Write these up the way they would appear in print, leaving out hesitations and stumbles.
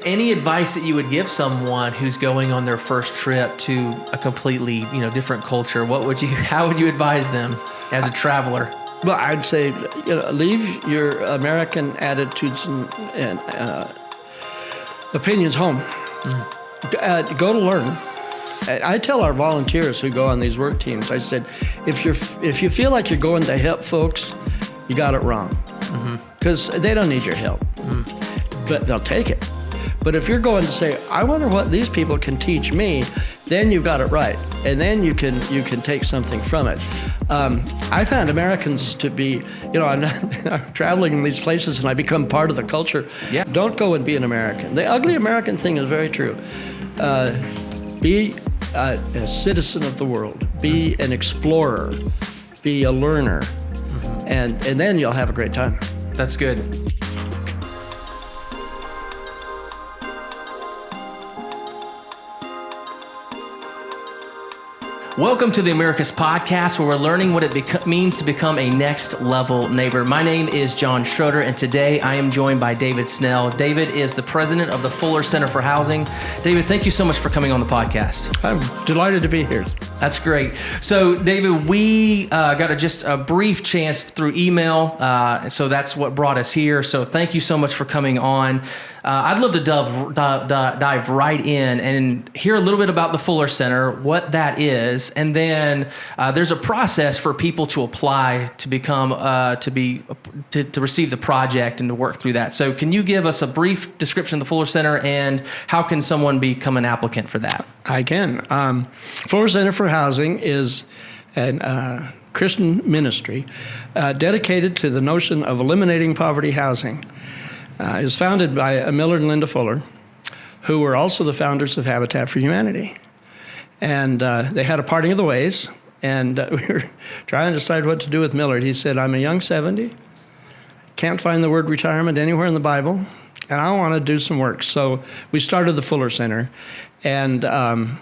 Any advice that you would give someone who's going on their first trip to a completely, different culture? How would you advise them as a traveler? Well, I'd say, leave your American attitudes and opinions home. Go to learn. I tell our volunteers who go on these work teams, I said, if you feel like you're going to help folks, you got it wrong. Because they don't need your help, but they'll take it. But if you're going to say, I wonder what these people can teach me, then you've got it right. And then you can take something from it. I found Americans to be, I'm traveling in these places and I become part of the culture. Yeah. Don't go and be an American. The ugly American thing is very true. Be a citizen of the world. Be an explorer. Be a learner. And then you'll have a great time. That's good. Welcome to the Americus podcast, where we're learning what it means to become a next level neighbor. My name is John Schroeder, and today I am joined by David Snell. David is the president of the Fuller Center for Housing. David, thank you so much for coming on the podcast. I'm delighted to be here. That's great. So, David, we got just a brief chance through email, so that's what brought us here. So thank you so much for coming on. I'd love to dive right in and hear a little bit about the Fuller Center, what that is, and then there's a process for people to apply to become to receive the project and to work through that. So, can you give us a brief description of the Fuller Center and how can someone become an applicant for that? I can. Fuller Center for Housing is a Christian ministry dedicated to the notion of eliminating poverty housing. It was founded by Millard and Linda Fuller, who were also the founders of Habitat for Humanity. And they had a parting of the ways, and we were trying to decide what to do with Millard. He said, I'm a young 70, can't find the word retirement anywhere in the Bible, and I want to do some work. So we started the Fuller Center, and that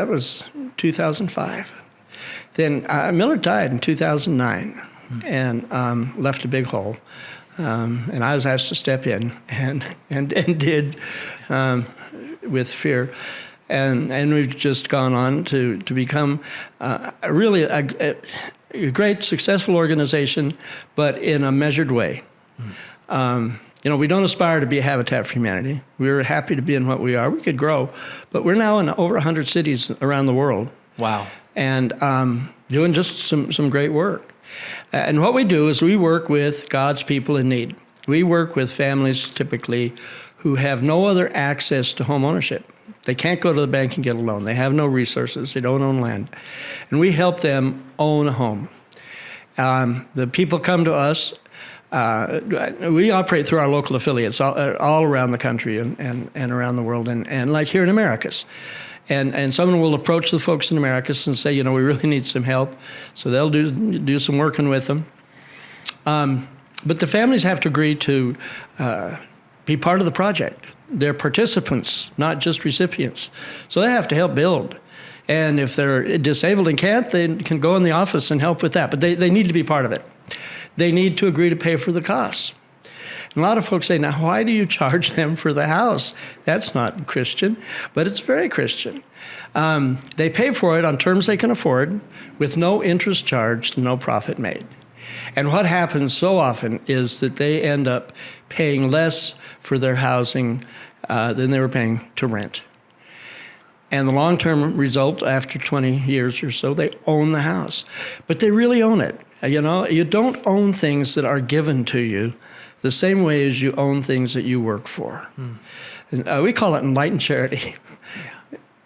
was 2005. Then Millard died in 2009 and left a big hole. And I was asked to step in and did with fear. And we've just gone on to become really a great, successful organization, but in a measured way. We don't aspire to be a Habitat for Humanity. We're happy to be in what we are. We could grow, but we're now in over 100 cities around the world. Wow. And doing just some great work. And what we do is we work with God's people in need. We work with families typically who have no other access to home ownership. They can't go to the bank and get a loan. They have no resources. They don't own land. And we help them own a home. The people come to us. We operate through our local affiliates all around the country and around the world, and like here in Americus. And someone will approach the folks in Americus and say, we really need some help. So they'll do some working with them. But the families have to agree to be part of the project. They're participants, not just recipients. So they have to help build. And if they're disabled and can't, they can go in the office and help with that. But they need to be part of it. They need to agree to pay for the costs. And a lot of folks say, now, why do you charge them for the house? That's not Christian, but it's very Christian. They pay for it on terms they can afford with no interest charged, no profit made. And what happens so often is that they end up paying less for their housing than they were paying to rent. And the long-term result, after 20 years or so, they own the house. But they really own it. You don't own things that are given to you the same way as you own things that you work for. And, we call it enlightened charity.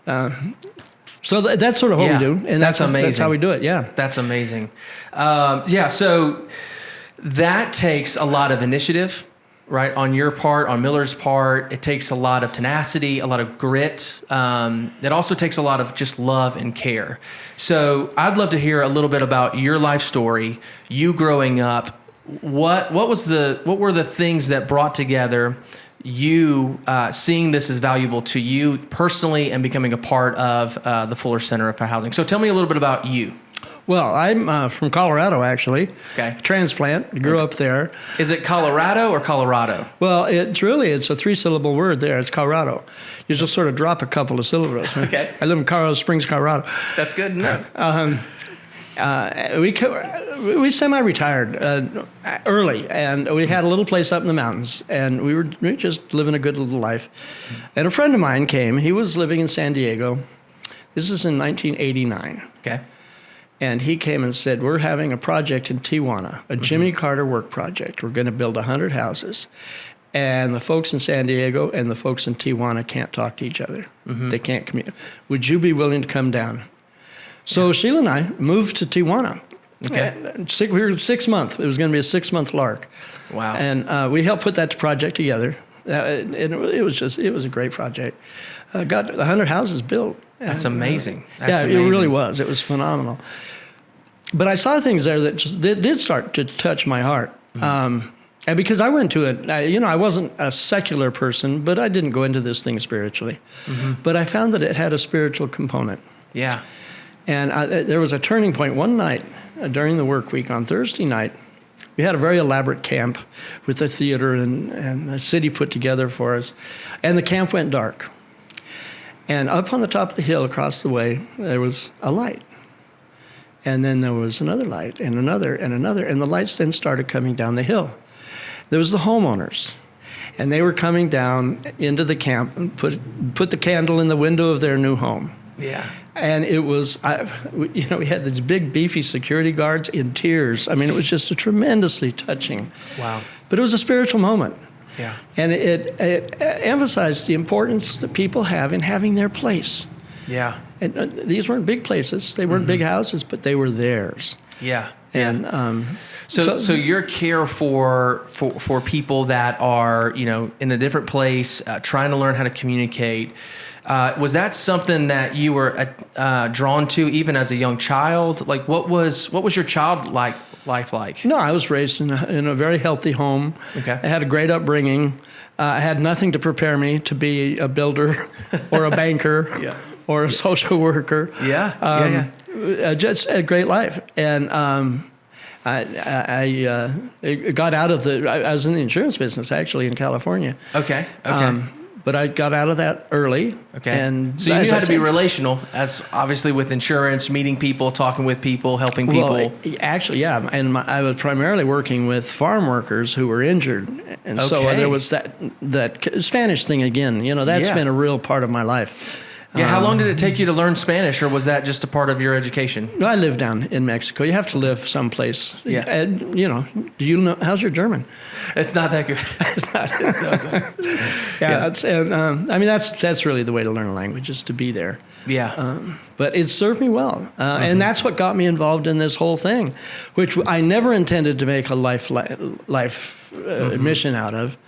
So that's sort of what we do. And that's amazing. That's how we do it, yeah. That's amazing. So that takes a lot of initiative, right? On your part, on Millard's part. It takes a lot of tenacity, a lot of grit. It also takes a lot of just love and care. So I'd love to hear a little bit about your life story, you growing up. What were the things that brought together you seeing this as valuable to you personally and becoming a part of the Fuller Center for Housing? So tell me a little bit about you. Well, I'm from Colorado, actually. Okay. Transplant. Grew up there. Is it Colorado or Colorado? Well, it's a 3-syllable word there. It's Colorado. You just sort of drop a couple of syllables. Okay. I live in Colorado Springs, Colorado. That's good enough. We semi-retired early, and we had a little place up in the mountains, and we were just living a good little life. And a friend of mine came. He was living in San Diego. This is in 1989. Okay. And he came and said, we're having a project in Tijuana, a Jimmy Carter work project. We're going to build 100 houses. And the folks in San Diego and the folks in Tijuana can't talk to each other. They can't communicate. Would you be willing to come down? So Sheila and I moved to Tijuana. Okay. We were 6 months. It was going to be a 6-month lark. Wow. And we helped put that project together. And it was a great project. Got 100 houses built. That's amazing. It really was. It was phenomenal. But I saw things there that did start to touch my heart. And because I went to it, I wasn't a secular person, but I didn't go into this thing spiritually. But I found that it had a spiritual component. Yeah. And there was a turning point one night during the work week on Thursday night. We had a very elaborate camp with the theater and the city put together for us. And the camp went dark. And up on the top of the hill across the way, there was a light. And then there was another light and another and another. And the lights then started coming down the hill. There was the homeowners. And they were coming down into the camp and put the candle in the window of their new home. Yeah. And it was, we had these big, beefy security guards in tears. I mean, it was just a tremendously touching. Wow. But it was a spiritual moment. Yeah. And it emphasized the importance that people have in having their place. Yeah. And these weren't big places. They weren't big houses, but they were theirs. Yeah. And so your care for people that are, in a different place, trying to learn how to communicate, was that something that you were drawn to even as a young child? Like, what was your life like? No, I was raised in a very healthy home. Okay. I had a great upbringing. I had nothing to prepare me to be a builder or a banker Yeah. or a social worker. Yeah. Just a great life. And I got out of I was in the insurance business, actually, in California. Okay. But I got out of that early. Okay. And so you knew how to be relational, as obviously with insurance, meeting people, talking with people, helping people. Well, actually, yeah. And I was primarily working with farm workers who were injured. And so there was that Spanish thing again. That's been a real part of my life. Yeah, how long did it take you to learn Spanish, or was that just a part of your education? I live down in Mexico. You have to live someplace. Yeah. And, do you know, how's your German? It's not that good. It's not. It doesn't. That's really the way to learn a language, is to be there. Yeah. But it served me well. And that's what got me involved in this whole thing, which I never intended to make a life mission out of.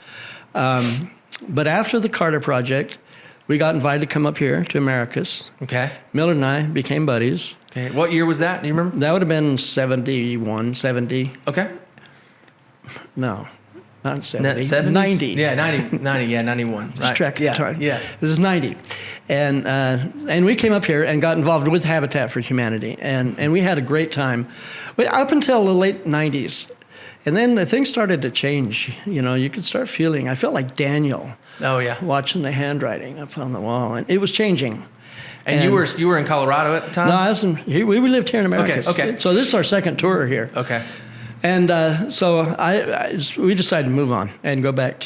But after the Carter Project, we got invited to come up here to Americus. Okay. Millard and I became buddies. Okay. What year was that? Do you remember? That would have been 71, 70. Okay. No, not 70. 70s? 90. Yeah, 90, yeah, 91. Just track the time. Yeah. This is 90. And we came up here and got involved with Habitat for Humanity. And we had a great time. Up until the late 90s. And then the things started to change. You could start feeling, I felt like Daniel. Oh, yeah. Watching the handwriting up on the wall. And it was changing. And you were in Colorado at the time? No, I was we lived here in Americus. Okay. So this is our second tour here. Okay. And so we decided to move on and go back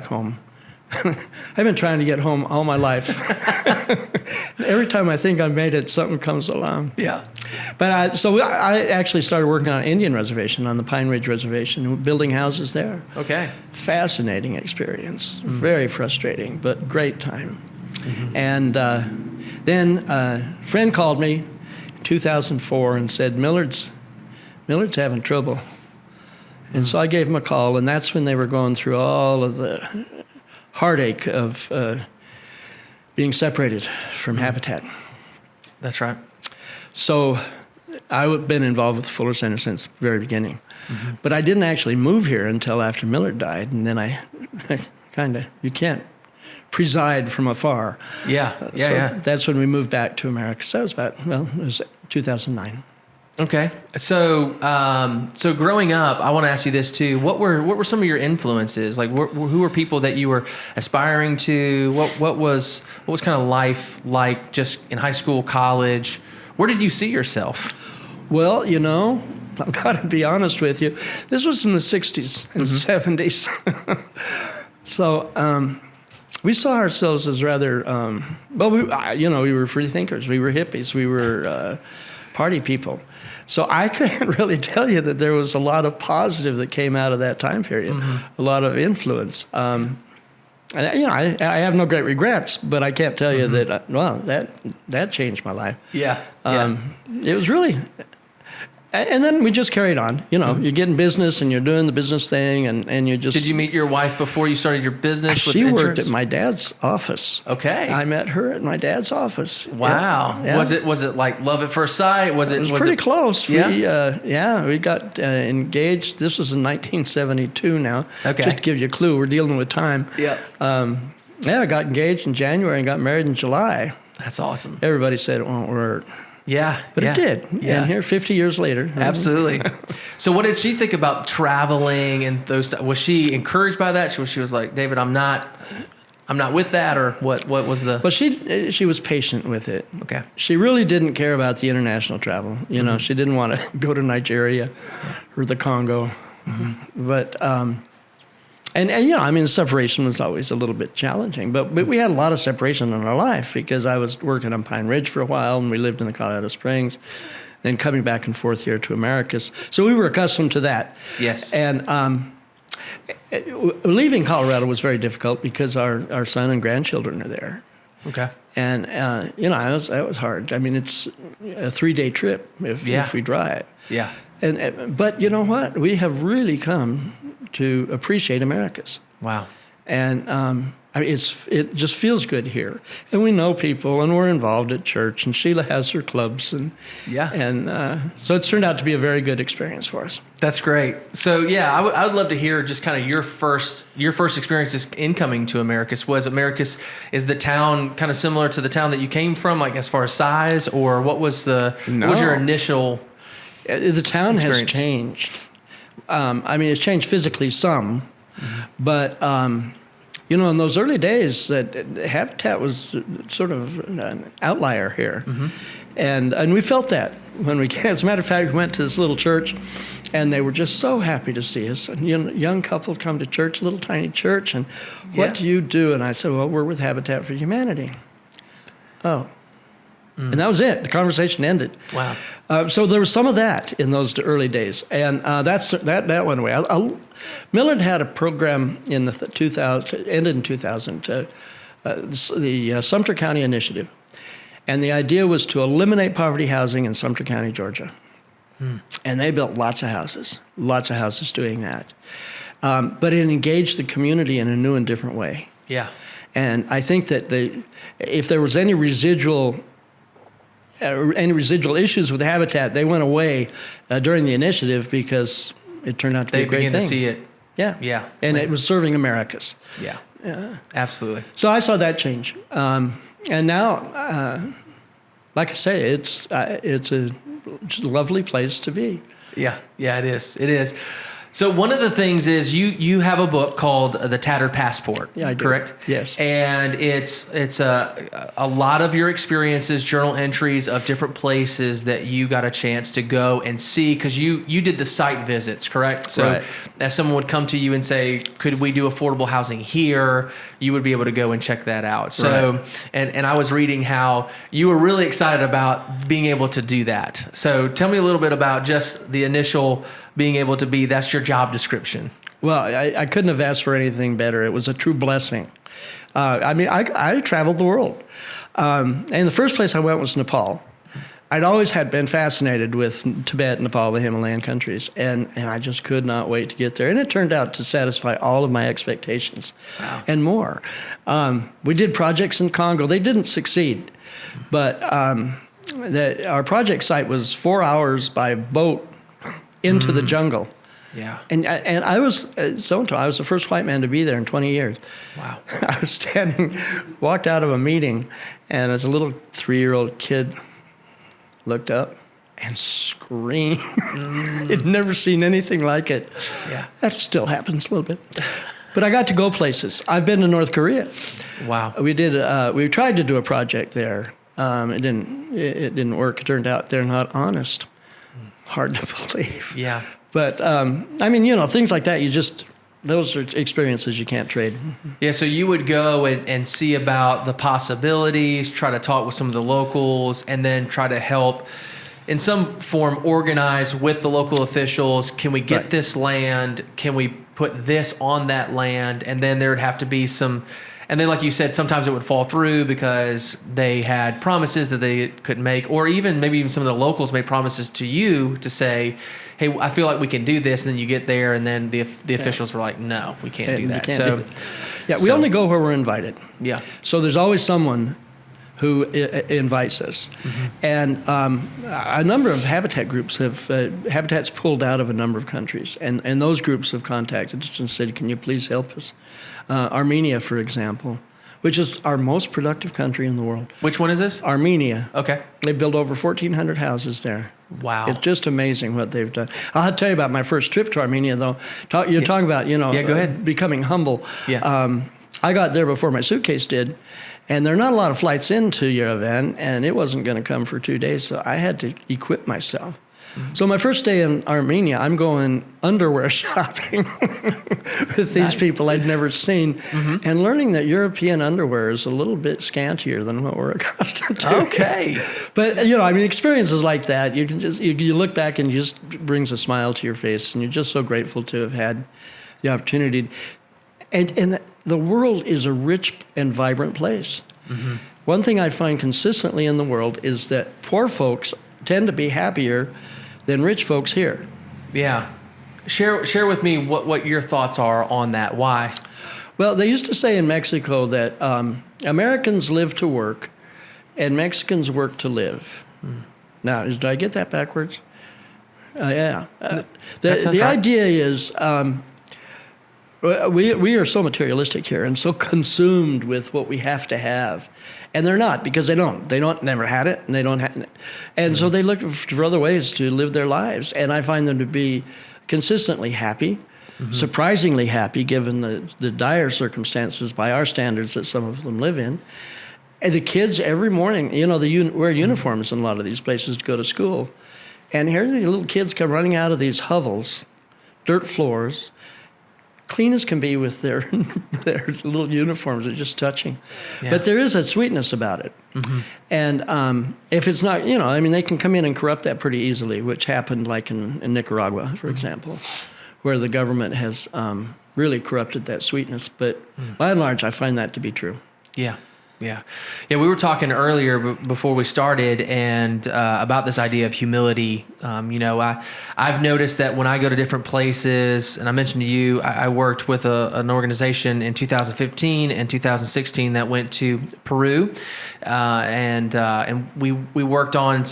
home. I've been trying to get home all my life. Every time I think I've made it, something comes along. Yeah. But I actually started working on an Indian reservation, on the Pine Ridge Reservation, building houses there. Okay. Fascinating experience. Very frustrating, but great time. And then a friend called me in 2004 and said, Millard's having trouble. And so I gave him a call, and that's when they were going through all of the heartache of being separated from Habitat. That's right. So I've been involved with the Fuller Center since the very beginning. But I didn't actually move here until after Millard died, and then I you can't preside from afar. Yeah, yeah. That's when we moved back to Americus. That was it was 2009. Okay. So, so growing up, I want to ask you this too. What were some of your influences? Like, who were people that you were aspiring to? What was kind of life like just in high school, college? Where did you see yourself? Well, I've got to be honest with you. This was in the 60s and 70s. So we saw ourselves as rather, we were free thinkers. We were hippies. We were party people. So I can't really tell you that there was a lot of positive that came out of that time period, a lot of influence. And I have no great regrets, but I can't tell you that, that changed my life. Yeah. It was really, and then we just carried on. You get in business and you're doing the business thing, and you just. Did you meet your wife before you started your business with insurance? She worked at my dad's office. Okay. I met her at my dad's office. Wow. Yeah. Was it like love at first sight? Was it pretty close. Yeah. We got engaged. This was in 1972 now. Okay. Just to give you a clue, we're dealing with time. Yeah. I got engaged in January and got married in July. That's awesome. Everybody said it won't work. Yeah. But it did. Yeah. And here, 50 years later. Absolutely. So what did she think about traveling and those? Was she encouraged by that? She was like, David, I'm not with that, or what was the? Well, she was patient with it. Okay. She really didn't care about the international travel. She didn't want to go to Nigeria or the Congo. But, the separation was always a little bit challenging. But we had a lot of separation in our life because I was working on Pine Ridge for a while, and we lived in the Colorado Springs, then coming back and forth here to Americus. So we were accustomed to that. Yes. And leaving Colorado was very difficult because our son and grandchildren are there. Okay. And, that was hard. I mean, it's a 3-day trip if we drive. Yeah. But you know what? We have really come to appreciate Americus. Wow. And it just feels good here. And we know people, and we're involved at church, and Sheila has her clubs. And so it's turned out to be a very good experience for us. That's great. So, I would love to hear just kind of your first experiences in coming to Americus. Is the town kind of similar to the town that you came from, like as far as size, or what was your initial The town experience? Has changed. It's changed physically some, but in those early days, that Habitat was sort of an outlier here, and we felt that when we came. As a matter of fact, we went to this little church, and they were just so happy to see us. A young couple come to church, little tiny church, and what do you do? And I said, well, we're with Habitat for Humanity. Oh. And that was it. The conversation ended. Wow. So there was some of that in those early days, and that went away. Millard had a program in the 2000, ended in 2000, the Sumter County Initiative, and the idea was to eliminate poverty housing in Sumter County, Georgia. And they built lots of houses doing that. But it engaged the community in a new and different way. Yeah. And I think that if there was any residual issues with Habitat, they went away during the initiative because it turned out to be a great thing. They began to see it. Yeah. Yeah. And it was serving Americus. Yeah. Absolutely. So I saw that change. And now, like I say, it's a lovely place to be. Yeah. Yeah, it is. It is. So one of the things is you have a book called The Tattered Passport. Yeah, I do. Correct? Yes. And it's a lot of your experiences, journal entries of different places that you got a chance to go and see, because you did the site visits, correct? So right. As someone would come to you and say, could we do affordable housing here? You would be able to go and check that out. So, right. and I was reading how you were really excited about being able to do that. So tell me a little bit about just the initial being able to be, that's your job description. Well, I couldn't have asked for anything better. It was a true blessing. I traveled the world. And the first place I went was Nepal. I'd always been fascinated with Tibet, Nepal, the Himalayan countries, and I just could not wait to get there. And it turned out to satisfy all of my expectations. Wow. And more. We did projects in Congo. They didn't succeed, but our project site was 4 hours by boat into the jungle. Yeah. And I was I was the first white man to be there in 20 years. Wow. I was walked out of a meeting, and as a little 3-year-old kid, looked up and screamed. I'd never seen anything like it. Yeah. That still happens a little bit. But I got to go places. I've been to North Korea. Wow. We tried to do a project there. It didn't work. It turned out they're not honest. Hard to believe. Yeah. But I mean, things like that. Those are experiences you can't trade. Yeah, so you would go and see about the possibilities, try to talk with some of the locals, and then try to help in some form organize with the local officials. Can we get this land? Can we put this on that land? And then there would have to be some, and then like you said, sometimes it would fall through because they had promises that they couldn't make, or maybe even some of the locals made promises to you to say, hey, I feel like we can do this, and then you get there, and then the officials were like, no, we can't do that. We only go where we're invited. Yeah. So there's always someone who invites us. Mm-hmm. And a number of habitat groups Habitat's pulled out of a number of countries, and those groups have contacted us and said, can you please help us? Armenia, for example, which is our most productive country in the world. Which one is this? Armenia. Okay. They built over 1,400 houses there. Wow. It's just amazing what they've done. I'll tell you about my first trip to Armenia, though. You're talking about, go ahead. Becoming humble. Yeah. I got there before my suitcase did, and there are not a lot of flights into Yerevan, and it wasn't going to come for 2 days, so I had to equip myself. Mm-hmm. So my first day in Armenia, I'm going underwear shopping with these people I'd never seen, and learning that European underwear is a little bit scantier than what we're accustomed to. Okay. But, experiences like that, you can just, you look back and it just brings a smile to your face, and you're just so grateful to have had the opportunity. And the world is a rich and vibrant place. Mm-hmm. One thing I find consistently in the world is that poor folks tend to be happier than rich folks here. Yeah. Share with me what your thoughts are on that. Why? Well, they used to say in Mexico that Americans live to work and Mexicans work to live. Mm. Now, did I get that backwards? Yeah. The idea is we are so materialistic here and so consumed with what we have to have. And they're not, because they never had it, and they don't have it. And so they look for other ways to live their lives. And I find them to be consistently happy, surprisingly happy, given the dire circumstances by our standards that some of them live in. And the kids every morning, they wear uniforms in a lot of these places to go to school. And here the little kids come running out of these hovels, dirt floors, clean as can be with their little uniforms. They're just touching. Yeah. But there is a sweetness about it. Mm-hmm. And if it's not, they can come in and corrupt that pretty easily, which happened like in Nicaragua, for example, where the government has really corrupted that sweetness. But by and large, I find that to be true. Yeah. Yeah. We were talking earlier before we started and about this idea of humility. I've noticed that when I go to different places, and I mentioned to you, I worked with an organization in 2015 and 2016 that went to Peru, and we worked on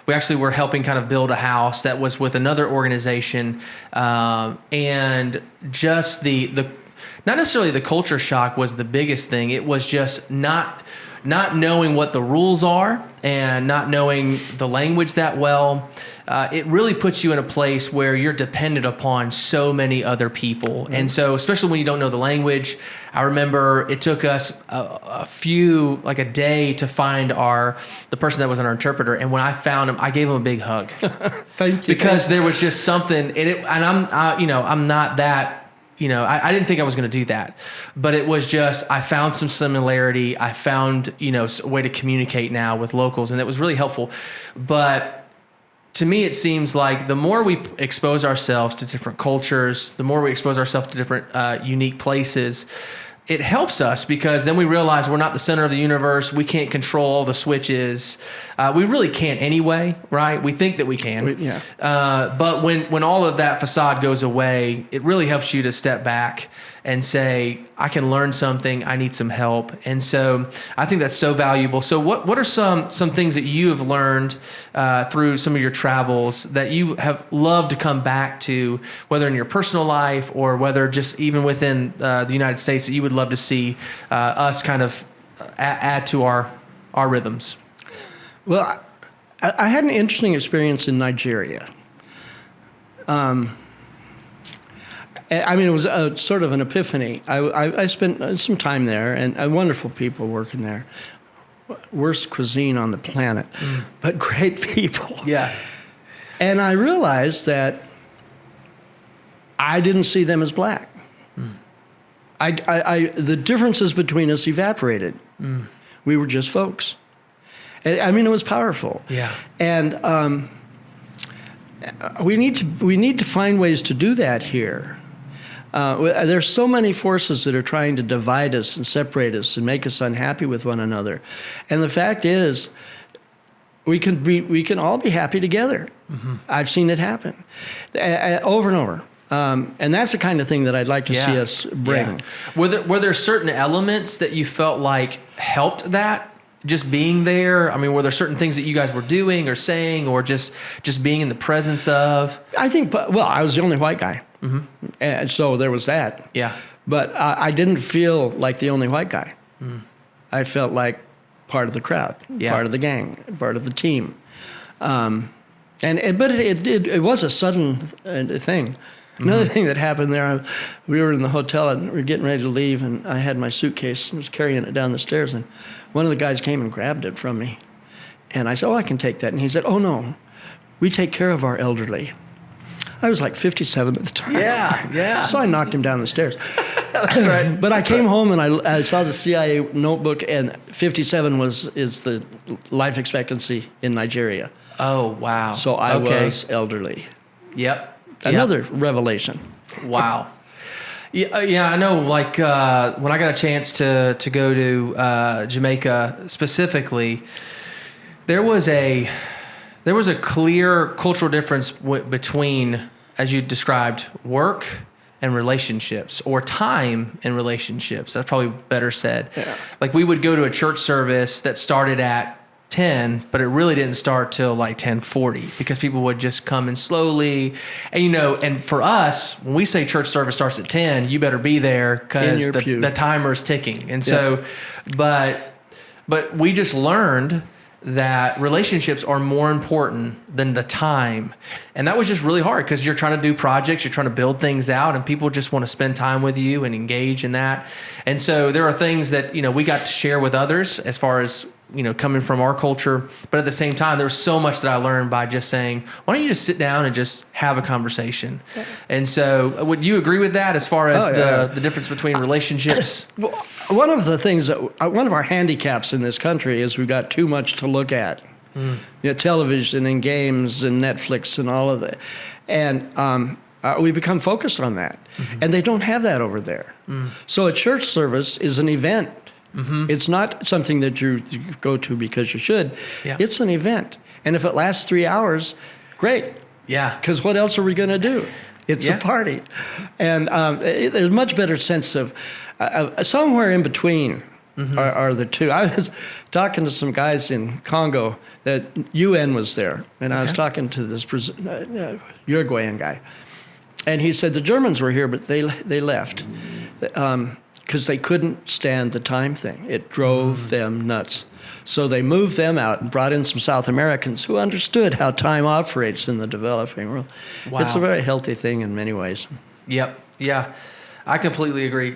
we actually were helping kind of build a house that was with another organization, and just the not necessarily the culture shock was the biggest thing. It was just not knowing what the rules are and not knowing the language that well. It really puts you in a place where you're dependent upon so many other people. Mm-hmm. And so, especially when you don't know the language, I remember it took us a day to find the person that was our interpreter. And when I found him, I gave him a big hug. Thank you. Because there was just something, I'm not that. I didn't think I was going to do that, but it was just, I found some similarity. I found, a way to communicate now with locals, and it was really helpful. But to me, it seems like the more we expose ourselves to different cultures, the more we expose ourselves to different unique places, it helps us, because then we realize we're not the center of the universe. We can't control all the switches. We really can't anyway, right? We think that we can. But when all of that facade goes away, it really helps you to step back and say, I can learn something, I need some help. And so I think that's so valuable. So what are some things that you have learned through some of your travels that you have loved to come back to, whether in your personal life or whether just even within the United States, that you would love to see us kind of add to our rhythms? Well, I had an interesting experience in Nigeria. It was a, sort of an epiphany. I spent some time there, and wonderful people working there. Worst cuisine on the planet, but great people. Yeah. And I realized that I didn't see them as black. The differences between us evaporated. We were just folks. It was powerful. Yeah. And we need to find ways to do that here. There's so many forces that are trying to divide us and separate us and make us unhappy with one another. And the fact is, we can all be happy together. I've seen it happen over and over. And that's the kind of thing that I'd like to see us bring. Yeah. Were there certain elements that you felt like helped that? Just being there? I mean, were there certain things that you guys were doing or saying or just being in the presence of? I think, I was the only white guy. And so there was that. Yeah. But I didn't feel like the only white guy. I felt like part of the crowd, part of the gang, part of the team. But it was a sudden thing. Another thing that happened there, we were in the hotel and we were getting ready to leave, and I had my suitcase and was carrying it down the stairs, and one of the guys came and grabbed it from me. And I said, I can take that. And he said, no, we take care of our elderly. I was like 57 at the time. Yeah. So I knocked him down the stairs. That's right. But I came home and I saw the CIA notebook, and 57 is the life expectancy in Nigeria. Oh, wow. So I was elderly. Yep. Another revelation. Wow. Yeah, I know. Like when I got a chance to go to Jamaica specifically, there was a clear cultural difference between, as you described, work and relationships, or time and relationships. That's probably better said. Yeah. Like we would go to a church service that started at 10, but it really didn't start till like 10:40 because people would just come in slowly. And and for us, when we say church service starts at 10, you better be there because the timer's ticking. And so, but we just learned that relationships are more important than the time. And that was just really hard because you're trying to do projects, you're trying to build things out, and people just want to spend time with you and engage in that. And so there are things that, we got to share with others as far as, coming from our culture. But at the same time, there was so much that I learned by just saying, why don't you just sit down and just have a conversation? Yeah. And so would you agree with that as far as the difference between relationships? One of the things one of our handicaps in this country is we've got too much to look at. Television and games and Netflix and all of that. And we become focused on that. And they don't have that over there. So a church service is an event. It's not something that you go to because you should. Yeah. It's an event. And if it lasts 3 hours, great. Yeah. Because what else are we going to do? It's a party. And there's a much better sense of somewhere in between are the two. I was talking to some guys in Congo that UN was there. And I was talking to this Uruguayan guy. And he said the Germans were here, but they left. Because they couldn't stand the time thing. It drove them nuts. So they moved them out and brought in some South Americans who understood how time operates in the developing world. Wow. It's a very healthy thing in many ways. Yep. Yeah. I completely agree.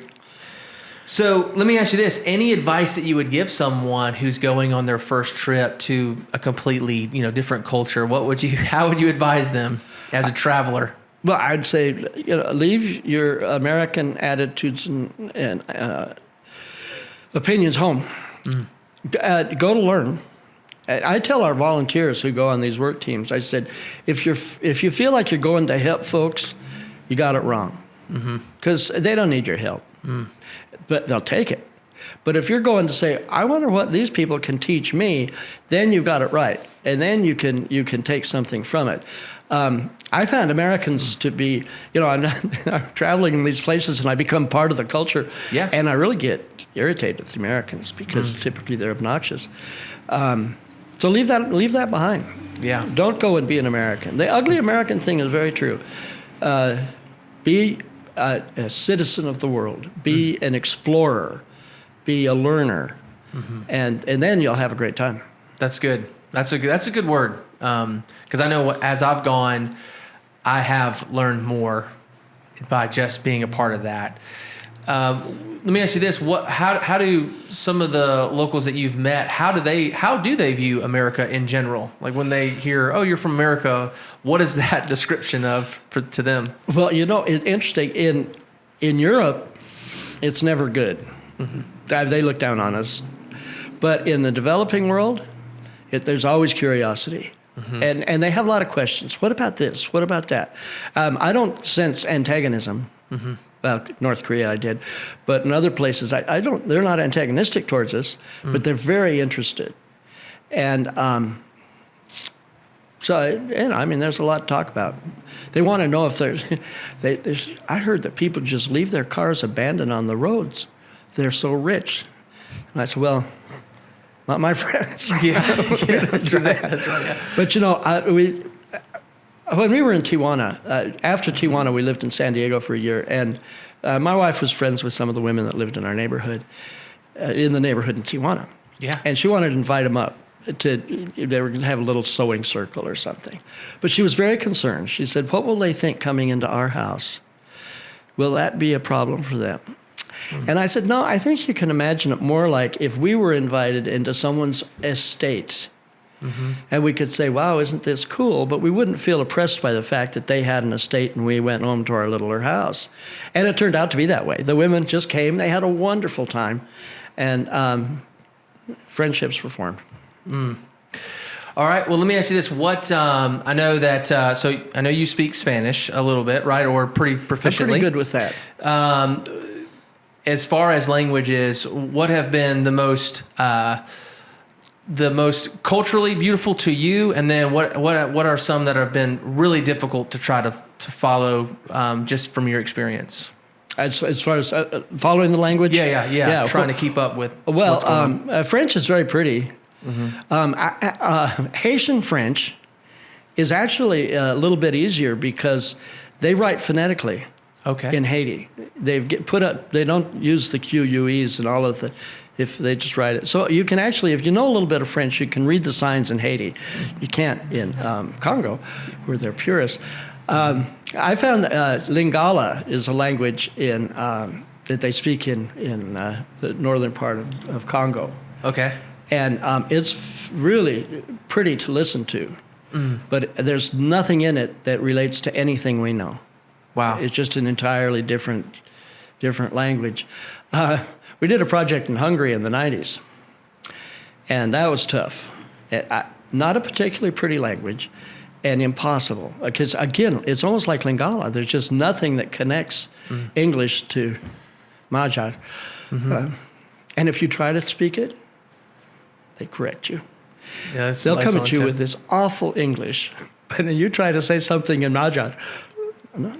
So let me ask you this. Any advice that you would give someone who's going on their first trip to a completely, different culture? How would you advise them as a traveler? Well, I'd say, leave your American attitudes and opinions home. Go to learn. I tell our volunteers who go on these work teams, I said, if you feel like you're going to help folks, you got it wrong. Because they don't need your help. But they'll take it. But if you're going to say, I wonder what these people can teach me, then you've got it right. And then you can take something from it. I found Americans to be, I'm traveling in these places and I become part of the culture. Yeah. And I really get irritated with the Americans because typically they're obnoxious. So leave that behind. Yeah. Don't go and be an American. The ugly American thing is very true. Be a citizen of the world. Be an explorer. Be a learner. And then you'll have a great time. That's good. That's a good word. Because I know as I've gone, I have learned more by just being a part of that. Let me ask you this: how do some of the locals that you've met, how do they view America in general? Like when they hear, "Oh, you're from America," what is that description to them? Well, it's interesting. In Europe, it's never good. They look down on us. But in the developing world, there's always curiosity. And they have a lot of questions. What about this? What about that? I don't sense antagonism. North Korea, I did. But in other places, I don't. They're not antagonistic towards us, but they're very interested. And there's a lot to talk about. They want to know if there's I heard that people just leave their cars abandoned on the roads. They're so rich. And I said, well, not my friends. Yeah, that's right. That's right. Yeah. But when we were in Tijuana, after Tijuana, we lived in San Diego for a year, and my wife was friends with some of the women that lived in our neighborhood, in the neighborhood in Tijuana. Yeah. And she wanted to invite them up. They were going to have a little sewing circle or something. But she was very concerned. She said, what will they think coming into our house? Will that be a problem for them? And I said, no, I think you can imagine it more like if we were invited into someone's estate. And we could say, wow, isn't this cool? But we wouldn't feel oppressed by the fact that they had an estate and we went home to our littler house. And it turned out to be that way. The women just came. They had a wonderful time. And friendships were formed. All right. Well, let me ask you this. I know that, so I know you speak Spanish a little bit, right? Or pretty proficiently. I'm pretty good with that. As far as languages, what have been the most culturally beautiful to you, and then what are some that have been really difficult to try to follow, just from your experience? As far as following the language, yeah. Trying to keep up with. Well, what's going on. French is very pretty. Haitian French is actually a little bit easier because they write phonetically. Okay. In Haiti, they don't use the QUEs and all of the, if they just write it. So you can actually, if you know a little bit of French, you can read the signs in Haiti. You can't in Congo, where they're purists. I found Lingala is a language that they speak in the northern part of Congo. Okay. And it's really pretty to listen to, but there's nothing in it that relates to anything we know. Wow. It's just an entirely different language. We did a project in Hungary in the 90s, and that was tough. Not a particularly pretty language, and impossible. Because, again, it's almost like Lingala. There's just nothing that connects English to Magyar. And if you try to speak it, they correct you. Yeah, they'll come at you with this awful English, but then you try to say something in Magyar. No.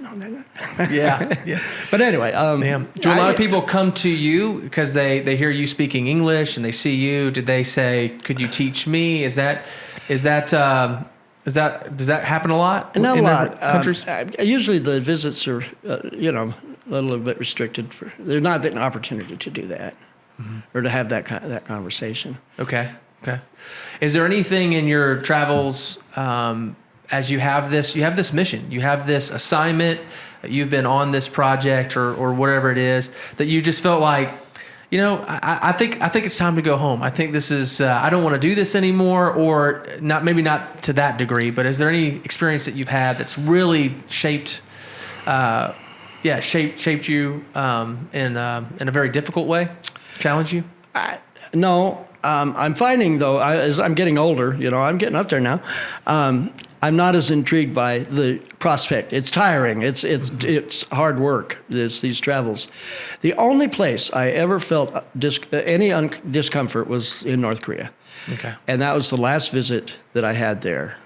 Yeah. But anyway, do a lot of people come to you because they hear you speaking English and they see you? Did they say, "Could you teach me"? Does that happen a lot? Not in a lot. Countries? Usually the visits are, a little bit restricted. There's not an opportunity to do that or to have that conversation. Okay. Is there anything in your travels? As you have this mission, you have this assignment, you've been on this project or whatever it is, that you just felt like, I think it's time to go home. I think this is, I don't want to do this anymore, or maybe not to that degree, but is there any experience that you've had that's really shaped you in a very difficult way, challenged you? No. I'm finding, though, as I'm getting older, I'm getting up there now, I'm not as intrigued by the prospect. It's tiring. It's hard work, these travels. The only place I ever felt any discomfort was in North Korea. Okay. And that was the last visit that I had there.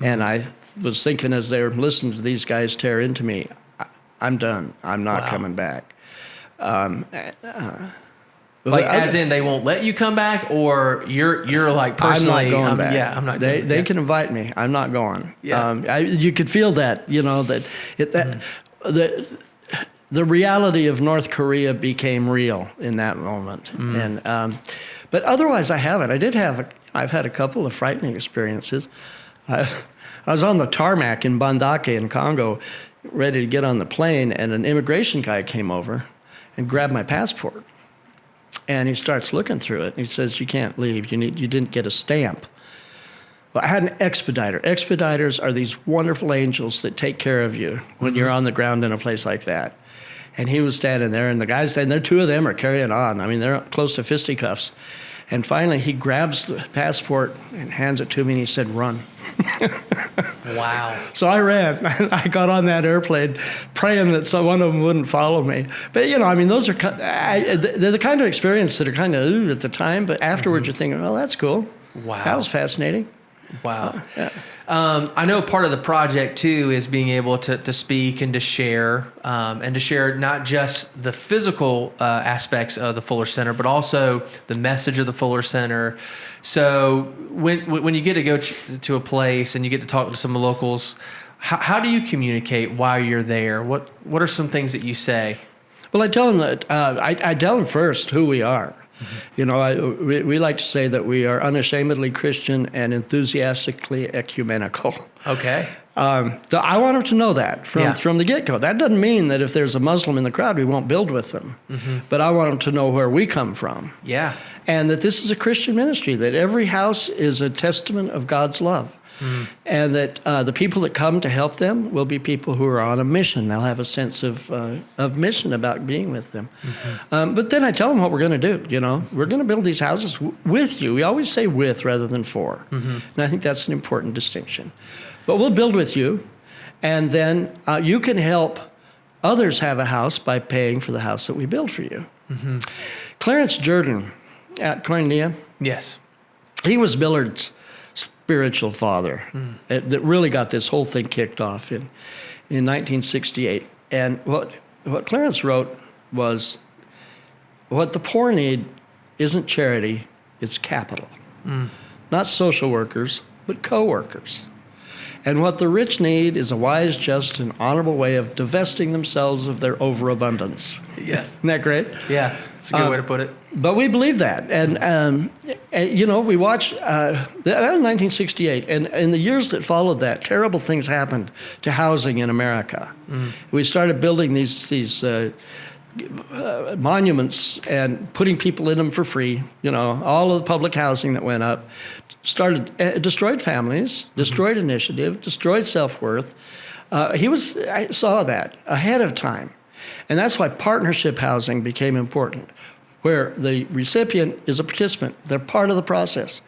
And I was thinking as they were listening to these guys tear into me, I'm done. I'm not coming back. Like, as in, they won't let you come back, or you're like personally, I'm not going back. Yeah, I'm not. They can invite me. I'm not going. Yeah. You could feel that, the reality of North Korea became real in that moment. And but otherwise, I haven't. I've had a couple of frightening experiences. I was on the tarmac in Bandake in Congo, ready to get on the plane, and an immigration guy came over and grabbed my passport. And he starts looking through it, and he says, "You can't leave. You didn't get a stamp." Well, I had an expediter. Expediters are these wonderful angels that take care of you when you're on the ground in a place like that. And he was standing there, and the guys standing there, two of them are carrying on. I mean, they're close to fisticuffs. And finally, he grabs the passport and hands it to me, and he said, "Run." Wow. So I ran. I got on that airplane praying that one of them wouldn't follow me. But, those are they're the kind of experience that are kind of at the time, but afterwards you're thinking, "Oh, that's cool. Wow. That was fascinating." Wow. Yeah. I know part of the project too is being able to speak and to share not just the physical aspects of the Fuller Center, but also the message of the Fuller Center. So when you get to go to a place and you get to talk to some locals, how do you communicate while you're there? What are some things that you say? Well, I tell them that I tell them first who we are. We like to say that we are unashamedly Christian and enthusiastically ecumenical. Okay. So I want them to know that from the get-go. That doesn't mean that if there's a Muslim in the crowd, we won't build with them. But I want them to know where we come from. Yeah. And that this is a Christian ministry, that every house is a testament of God's love. And that the people that come to help them will be people who are on a mission. They'll have a sense of mission about being with them. But then I tell them what we're going to do. We're going to build these houses with you. We always say with rather than for. And I think that's an important distinction. But we'll build with you, and then you can help others have a house by paying for the house that we build for you. Clarence Jordan at Koinonia. Yes. He was Billard's spiritual father that really got this whole thing kicked off in 1968. And what Clarence wrote was, what the poor need isn't charity, it's capital. Not social workers, but co-workers. And what the rich need is a wise, just, and honorable way of divesting themselves of their overabundance. Yes. Isn't that great? Yeah, it's a good way to put it. But we believe that. And we watched, that was 1968. And in the years that followed that, terrible things happened to housing in America. We started building these monuments and putting people in them for free. All of the public housing that went up destroyed families, destroyed initiative, destroyed self-worth. I saw that ahead of time. And that's why partnership housing became important, where the recipient is a participant. They're part of the process.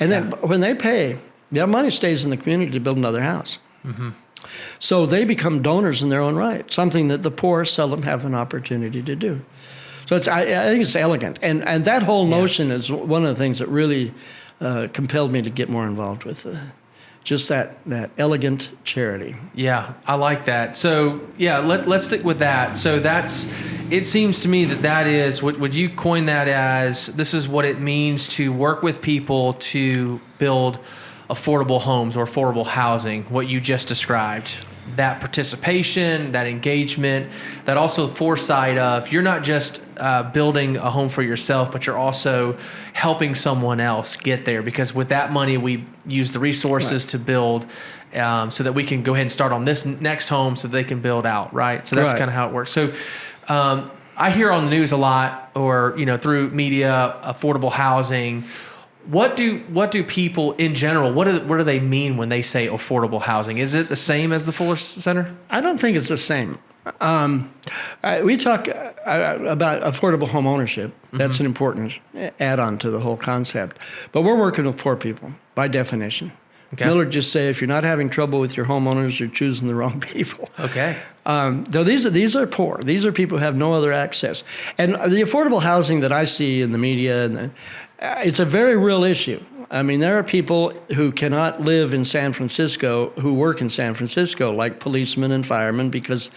And then when they pay, their money stays in the community to build another house. So they become donors in their own right, something that the poor seldom have an opportunity to do. So I think it's elegant. And that whole notion is one of the things that really compelled me to get more involved with just that elegant charity. Yeah, I like that. So let's stick with that. So it seems to me that is, would you coin that as, this is what it means to work with people to build affordable homes or affordable housing, what you just described? That participation, that engagement, that also foresight of, you're not just building a home for yourself, but you're also helping someone else get there. Because with that money, we use the resources to build so that we can go ahead and start on this next home so they can build out, right? So that's kind of how it works. So I hear on the news a lot, or through media, affordable housing. What do people in general, what do they mean when they say affordable housing? Is it the same as the Fuller Center? I don't think it's the same. We talk about affordable home ownership. That's an important add-on to the whole concept. But we're working with poor people by definition. Okay. Miller just say, if you're not having trouble with your homeowners, you're choosing the wrong people. Okay. So these are poor. These are people who have no other access. And the affordable housing that I see in the media, it's a very real issue. I mean, there are people who cannot live in San Francisco, who work in San Francisco, like policemen and firemen, because